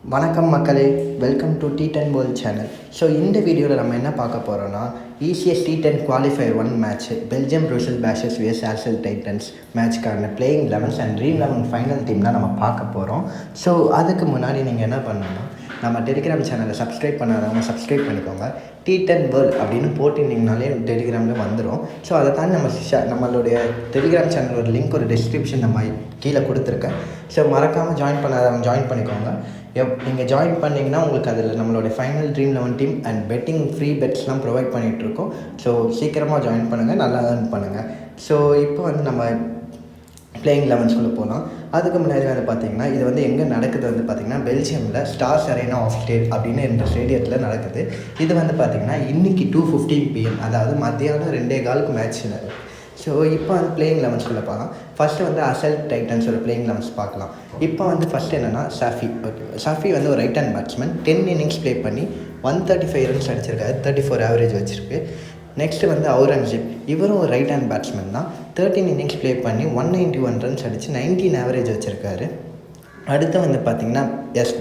வணக்கம் மக்களே, welcome to T10 world channel. So இந்த வீடியோவில் நம்ம என்ன பார்க்க போகிறோன்னா, ECS T10 qualifier 1 match Belgium Brussels Bashers VS ஆர்செல் டைட்டன்ஸ் மேட்ச்க்கான playing 11 and dream 11 final team தான் நம்ம பார்க்க போகிறோம். ஸோ அதுக்கு முன்னாடி நீங்கள் என்ன பண்ணணும்னா, நம்ம டெலிகிராம் சேனலை சப்ஸ்கிரைப் பண்ணாதவங்க சப்ஸ்கிரைப் பண்ணிக்கோங்க. T10 வேர்ல்ட் அப்படின்னு போட்டிருந்தீங்கனாலே டெலிகிராமில் வந்துடும். ஸோ அதை தாண்டி நம்மளுடைய டெலிகிராம் சேனலோட லிங்க் ஒரு டிஸ்கிரிப்ஷன் நம்ம கீழே கொடுத்துருக்கேன். ஸோ மறக்காமல் ஜாயின் பண்ணாதவங்க ஜாயின் பண்ணிக்கோங்க. நீங்கள் ஜாயின் பண்ணிங்கன்னா உங்களுக்கு அதில் நம்மளுடைய final dream 11 team and betting free பெட்ஸ்லாம் ப்ரொவைட் பண்ணிகிட்ருக்கோம். ஸோ சீக்கிரமாக ஜாயின் பண்ணுங்கள், நல்லா ஏர்ன் பண்ணுங்கள். ஸோ இப்போ நம்ம பிளேயிங் 11 போகலாம். அதுக்கு முன்னாடி பார்த்திங்கன்னா இது எங்கே நடக்குது பார்த்திங்கன்னா பெல்ஜியமில் ஸ்டார்ஸ் அரேனா ஆஃப் ஸ்டேட் அப்படின்னு இந்த ஸ்டேடியத்தில் நடக்குது. இது பார்த்திங்கன்னா இன்றைக்கி 2:15 PM, அதாவது மத்தியானம் 2:15 மேட்ச். ஸோ இப்போ பிளேயிங் 11 பார்க்கலாம். ஃபஸ்ட்டு ஆர்செல் டைட்டன்ஸோட பிளேயிங் 11 பார்க்கலாம். இப்போ ஃபஸ்ட்டு என்னென்னா ஷாஃபி. ஷாஃபி ஒரு right hand batsman. 10 innings play பண்ணி 135 ரன்ஸ் அடிச்சிருக்காரு, 34 ஆவரேஜ் வச்சுருக்கு. நெக்ஸ்ட்டு அவுரங்கஜீப். இவரும் ஒரு ரைட் ஹேண்ட் பேட்ஸ்மேன் தான். 13 இன்னிங்ஸ் ப்ளே பண்ணி 191 ரன்ஸ் அடித்து 19 ஆவரேஜ் வச்சுருக்காரு. அடுத்து பார்த்திங்கன்னா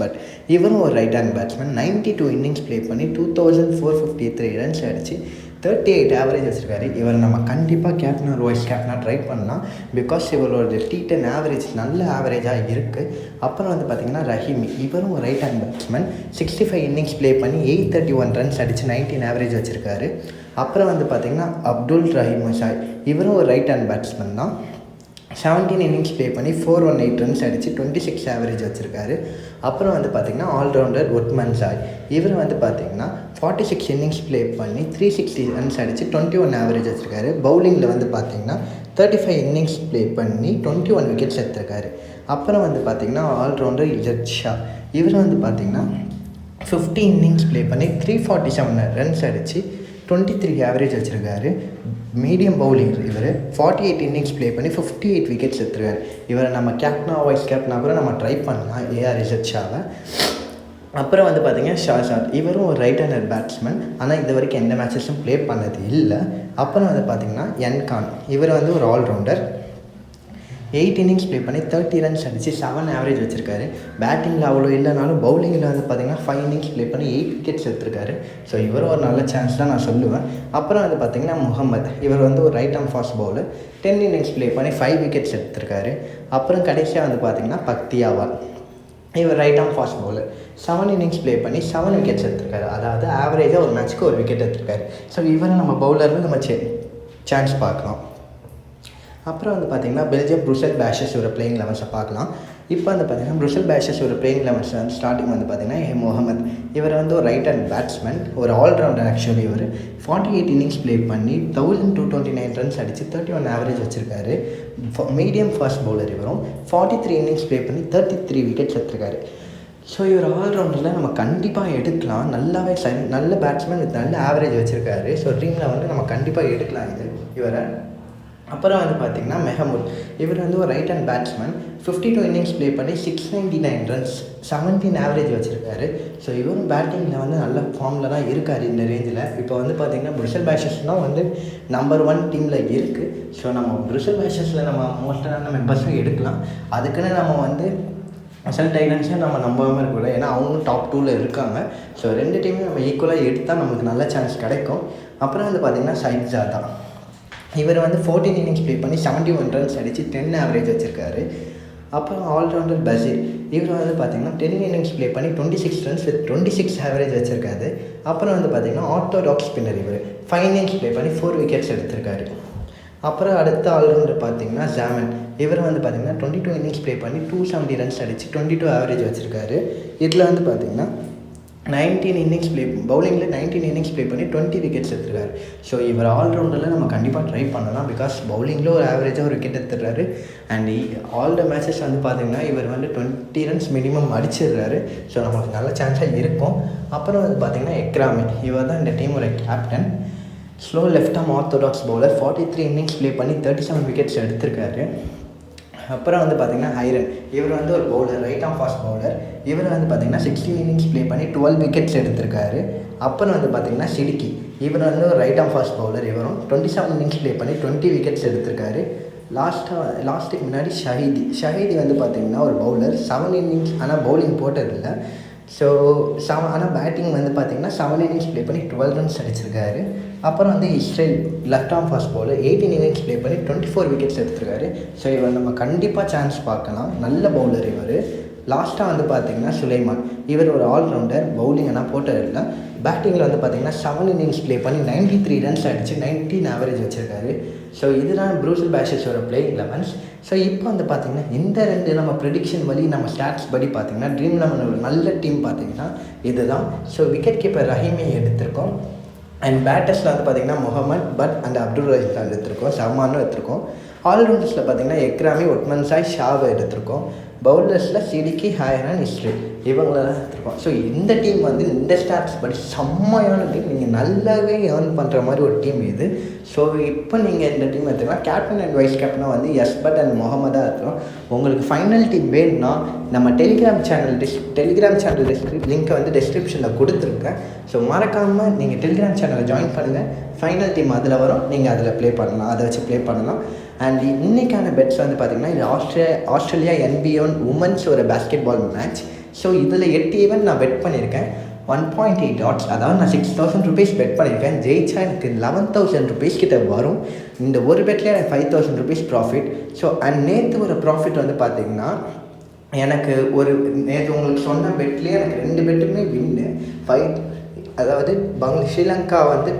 பட் இவரும் ஒரு right hand batsman. 92 innings play பண்ணி 2453 ரன்ஸ் அடித்து 38 ஆவரேஜ் வச்சுருக்காரு. இவர் நம்ம கண்டிப்பாக கேப்டனாக வைஸ் கேப்டனாக ட்ரை பண்ணலாம். பிகாஸ் இவரோட T10 ஆவரேஜ் நல்ல ஆவரேஜாக இருக்குது. அப்புறம் பார்த்திங்கன்னா ரஹீமி. இவரும் ஒரு right hand batsman. 65 innings play பண்ணி 831 ரன்ஸ் அடித்து 19 ஆவரேஜ் வச்சுருக்காரு. அப்புறம் பார்த்திங்கன்னா அப்துல் ரஹீம் ஷாய். இவரும் ஒரு ரைட் ஹேண்ட் பேட்ஸ்மேன் தான். 17 இன்னிங்ஸ் ப்ளே பண்ணி 418 ரன்ஸ் அடித்து 26 ஆவரேஜ் வச்சுருக்காரு. அப்புறம் பார்த்திங்கன்னா ஆல்ரவுண்டர் உட்மன் சாய். இவர் பார்த்திங்கன்னா 46 இன்னிங்ஸ் ப்ளே பண்ணி 360 ரன்ஸ் அடித்து 21 ஆவரேஜ் வச்சுருக்காரு. பவுலிங்கில் பார்த்திங்கன்னா 35 இன்னிங்ஸ் ப்ளே பண்ணி 21 விக்கெட்ஸ் எடுத்திருக்காரு. அப்புறம் பார்த்திங்கன்னா ஆல்ரவுண்டர் இஜத் ஷா. இவர் பார்த்திங்கன்னா 50 இன்னிங்ஸ் ப்ளே பண்ணி 347 ரன்ஸ் அடித்து 23 ஆவரேஜ் வச்சுருக்காரு. மீடியம் பவுலிங் இவர். 48 இன்னிங்ஸ் ப்ளே பண்ணி 58 விக்கெட்ஸ் எடுத்துருக்காரு. இவரை நம்ம கேப்டனாக வைஸ் கேப்டனாக கூட நம்ம ட்ரை பண்ணலாம், ஏஆர் இஜத் ஷாவை. அப்புறம் பார்த்திங்கன்னா ஷாசாத். இவரும் ஒரு ரைட் ஹேண்டர் பேட்ஸ்மேன். ஆனால் இது வரைக்கும் எந்த மேட்சஸும் ப்ளே பண்ணது இல்லை. அப்புறம் பார்த்திங்கன்னா என் கான். இவர் ஒரு ஆல்ரவுண்டர். 8 இன்னிங்ஸ் ப்ளே பண்ணி 30 ரன்ஸ் அடித்து 7 ஆவரேஜ் வச்சுருக்காரு. பேட்டிங்கில் அவ்வளோ இல்லைனாலும் பவுலிங்கில் பார்த்திங்கன்னா 5 இன்னிங்ஸ் ப்ளே பண்ணி 8 விக்கெட்ஸ் எடுத்திருக்காரு. ஸோ இவரும் ஒரு நல்ல சான்ஸ் தான் நான் சொல்லுவேன். அப்புறம் பார்த்திங்கன்னா முகமது. இவர் ஒரு right arm fast bowler. 10 innings play பண்ணி 5 விக்கெட்ஸ் எடுத்திருக்காரு. அப்புறம் கடைசியாக பார்த்திங்கன்னா பக்தியாவால். இவர் right arm fast bowler. 7 innings play பண்ணி 7 விக்கெட்ஸ் எடுத்திருக்காரு. அதாவது ஆவரேஜாக ஒரு மேட்ச்சுக்கு ஒரு விக்கெட் எடுத்திருக்காரு. ஸோ இவரை நம்ம பவுலரில் நம்ம சான்ஸ் பார்க்கலாம். அப்புறம் பார்த்திங்கன்னா பெல்ஜியம் ப்ரூசல் பேஷஸ் ஒரு பிளேயிங் 11 பார்க்கலாம். இப்போ பார்த்திங்கன்னா ப்ரூசல் பேஷஸ் ஒரு பிளேயிங் 11 ஸ்டார்டிங் பார்த்திங்கன்னா முகமது. இவர் ஒரு ரைட் ஹேண்ட் பேட்ஸ்மேன், ஒரு ஆல்ரவுண்டர். ஆக்சுவலி இவர் 48 இன்னிங்ஸ் ப்ளே பண்ணி 1229 ரன்ஸ் அடித்து 31 ஆவரேஜ் வச்சுருக்காரு. மீடியம் ஃபாஸ்ட் பவுலர் இவரும். 43 இன்னிங்ஸ் ப்ளே பண்ணி 33 விக்கெட்ஸ் எடுத்திருக்காரு. ஸோ இவர் ஆல்ரவுண்டரில் நம்ம கண்டிப்பாக எடுக்கலாம். நல்லாவே நல்ல பேட்ஸ்மேன் வித் நல்ல ஆவரேஜ் வச்சுருக்காரு. ஸோ ட்ரீமில் நம்ம கண்டிப்பாக எடுக்கலாம் இவரை. அப்புறம் பார்த்திங்கன்னா மெஹமூத். இவர் ஒரு right hand batsman. 52 innings play பண்ணி 699 ரன்ஸ் 17 ஆவரேஜ் வச்சுருக்காரு. ஸோ இவரும் பேட்டிங்கில் நல்ல ஃபார்மில் தான் இருக்கார் இந்த ரேஞ்சில். இப்போ பார்த்திங்கன்னா ப்ரூசல் பேஷஸ் தான் நம்பர் 1 டீமில் இருக்குது. ஸோ நம்ம ப்ரூசல் பேஷஸில் நம்ம மோஸ்ட்டான மெம்பர்ஸும் எடுக்கலாம். அதுக்குன்னு நம்ம ஆர்செல் டைட்டன்ஸை நம்ம நம்பாமல் இருக்கக்கூடாது. ஏன்னா அவங்களும் டாப் 2ல் இருக்காங்க. ஸோ 2 டீமையும் நம்ம ஈக்குவலாக எடுத்தால் நமக்கு நல்ல சான்ஸ் கிடைக்கும். அப்புறம் பார்த்திங்கன்னா சைட்ஜாதா. இவர் 14 இன்னிங்ஸ் ப்ளே பண்ணி 71 ரன்ஸ் அடித்து 10 ஆவரேஜ் வச்சுருக்காரு. அப்புறம் ஆல்ரவுண்டர் பசீர். இவர் பார்த்திங்கன்னா 10 இன்னிங்ஸ் ப்ளே பண்ணி 26 ரன்ஸ் வித் 26 ஆவரேஜ் வச்சுருக்காரு. அப்புறம் பார்த்திங்கன்னா ஆர்த்தோடாக்ஸ் ஸ்பின்னர். இவர் 5 இன்னிங்ஸ் ப்ளே பண்ணி 4 விக்கெட்ஸ் எடுத்திருக்காரு. அப்புறம் அடுத்த ஆல்ரவுண்டர் பார்த்திங்கன்னா ஜாமன். இவர் பார்த்திங்கன்னா 22 இன்னிங்ஸ் ப்ளே பண்ணி 270 ரன்ஸ் அடித்து 22 ஆவரேஜ் வச்சுருக்காரு. இதில் பார்த்திங்கன்னா 19 இன்னிங்ஸ் பவுலிங்கில் 19 இன்னிங்ஸ் ப்ளே பண்ணி 20 விக்கெட்ஸ் எடுத்துருக்காரு. ஸோ இவர் ஆல்ரவுண்டரில் நம்ம கண்டிப்பாக ட்ரை பண்ணலாம். பிகாஸ் பவுலிங்கில் ஒரு ஆவரேஜாக ஒரு விக்கெட் எடுத்துடுறாரு. அண்ட் ஆல் த மேட்சஸ் பார்த்திங்கன்னா இவர் 20 ரன்ஸ் மினிமம் அடிச்சிடுறாரு. ஸோ நமக்கு நல்ல சான்ஸாக இருக்கும். அப்புறம் பார்த்திங்கன்னா எக்ராமி. இவர் தான் இந்த டீமோட captain. Slow left arm orthodox bowler. 43 innings play பண்ணி 37 விக்கெட்ஸ் எடுத்திருக்காரு. அப்புறம் பார்த்திங்கன்னா ஹைரன். இவர் ஒரு bowler, right arm fast bowler. இவர் பார்த்திங்கன்னா 16 இன்னிங்ஸ் ப்ளே பண்ணி 12 விக்கெட்ஸ் எடுத்திருக்காரு. அப்புறம் பார்த்திங்கன்னா சிடிக்கி. இவர் ஒரு ரைட் ஆர்ம் ஃபாஸ்ட் பவுலர். இவரும் 27 இன்னிங்ஸ் ப்ளே பண்ணி 20 விக்கெட்ஸ் எடுத்திருக்காரு. லாஸ்ட்டுக்கு முன்னாடி ஷஹீதி பார்த்திங்கன்னா ஒரு பவுலர். 7 இன்னிங்ஸ் ஆனால் பவுலிங் போட்டதில்லை. ஸோ ஆனால் பேட்டிங் வந்து பார்த்திங்கன்னா 7 இன்னிங்ஸ் ப்ளே பண்ணி 12 ரன்ஸ் அடிச்சிருக்காரு. அப்புறம் வந்து Israel left arm fast bowler 18 innings play பண்ணி 24 விக்கெட்ஸ் எடுத்திருக்காரு. ஸோ இவர் நம்ம கண்டிப்பாக சான்ஸ் பார்க்கலாம். நல்ல பவுலர் இவர். லாஸ்ட்டாக வந்து பார்த்திங்கன்னா சுலைமான், இவர் ஒரு ஆல்ரவுண்டர். பவுலிங் ஆனால் போட்டது இல்லை. பேட்டிங்கில் வந்து பார்த்திங்கன்னா 7 இன்னிங்ஸ் ப்ளே பண்ணி 93 ரன்ஸ் அடித்து 19 ஆவரேஜ் வச்சுருக்காரு. ஸோ இதுதான் ப்ரூசல் பேஷஸோட பிளேயிங் 11. ஸோ இப்போ வந்து பார்த்திங்கன்னா இந்த 2 நம்ம ப்ரெடிக்ஷன் வழி நம்ம ஸ்டாட்ஸ் படி பார்த்திங்கன்னா ட்ரீம் 11 ஒரு நல்ல டீம் பார்த்திங்கன்னா இதுதான். ஸோ விக்கெட் கீப்பர் ரஹீமை எடுத்திருக்கோம். அண்ட் பேட்டர்ஸில் வந்து பார்த்திங்கன்னா முகமது பட் அண்ட் அப்துல் ரஹீம் எடுத்திருக்கோம். சமானும் எடுத்திருக்கோம். ஆல்ரவுண்டர்ஸில் பார்த்திங்கன்னா எக்ராமி, ஒட்மன் சாய், ஷாவை எடுத்திருக்கோம். பவுலர்ஸில் சிடிக்கி, ஹாயரன், இஸ்ரேல் இவங்களெல்லாம் எடுத்திருக்கோம். ஸோ இந்த டீம் வந்து இந்த ஸ்டாட்ஸ் படி செம்மையான டீம். நீங்கள் நல்லாவே ஏர்ன் பண்ணுற மாதிரி ஒரு டீம் இது. ஸோ இப்போ நீங்கள் இந்த டீம் எடுத்துக்கலாம். கேப்டன் அண்ட் வைஸ் கேப்டனாக வந்து பட் அண்ட் முகமதாக இருக்கிறோம். உங்களுக்கு ஃபைனல் டீம் வேணும்னா நம்ம டெலிகிராம் சேனல் லிங்க்கை வந்து டிஸ்கிரிப்ஷனில் கொடுத்துருக்கேன். ஸோ மறக்காமல் நீங்கள் டெலிகிராம் சேனலை ஜாயின் பண்ணுங்கள். ஃபைனல் டீம் அதில் வரும். நீங்கள் அதில் ப்ளே பண்ணலாம், அதை வச்சு ப்ளே பண்ணலாம். அண்ட் இன்றைக்கான பெட்ஸ் வந்து பார்த்திங்கன்னா இது ஆஸ்திரேலியா NBA உமன்ஸ் ஒரு பேஸ்கெட் பால் மேட்ச். ஸோ இதில் 8 ஈவெண்ட் நான் பெட் பண்ணியிருக்கேன். 1.8 odds, அதாவது நான் 6,000 rupees பெட் பண்ணியிருக்கேன். ஜெயிச்சா எனக்கு 11,000 rupees கிட்ட வரும். இந்த ஒரு பெட்லேயே எனக்கு 5,000 rupees ப்ராஃபிட். ஸோ அண்ட் நேற்று ஒரு ப்ராஃபிட் வந்து பார்த்திங்கன்னா எனக்கு நேற்று உங்களுக்கு சொன்ன பெட்லேயே எனக்கு 2 பெட்டுமே வின்னு 5. அதாவது ஸ்ரீலங்கா வந்து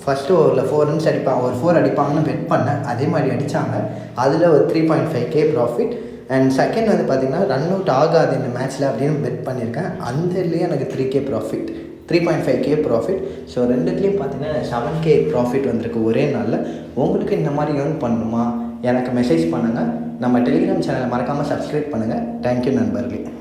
ஃபஸ்ட்டு ஓவரில் 4 ரன்ஸ் அடிப்பாங்க, ஒரு 4 அடிப்பாங்கன்னு பெட் பண்ணேன். அதே மாதிரி அடித்தாங்க. அதில் ஒரு 3.5K ப்ராஃபிட். அண்ட் செகண்ட் வந்து பார்த்திங்கன்னா ரன் அவுட் ஆகாது இந்த மேட்ச்சில் அப்படின்னு பெட் பண்ணியிருக்கேன். அந்த இதுலேயே எனக்கு 3K profit, 3.5K profit. So ரெண்டுத்துலேயும் பார்த்திங்கன்னா 7K ப்ராஃபிட் வந்திருக்கு ஒரே நாளில். உங்களுக்கு இந்த மாதிரி ஏர்ன் பண்ணணுமா எனக்கு மெசேஜ் பண்ணுங்கள். நம்ம டெலிகிராம் சேனலை மறக்காமல் சப்ஸ்கிரைப் பண்ணுங்கள். தேங்க்யூ நண்பர்களே.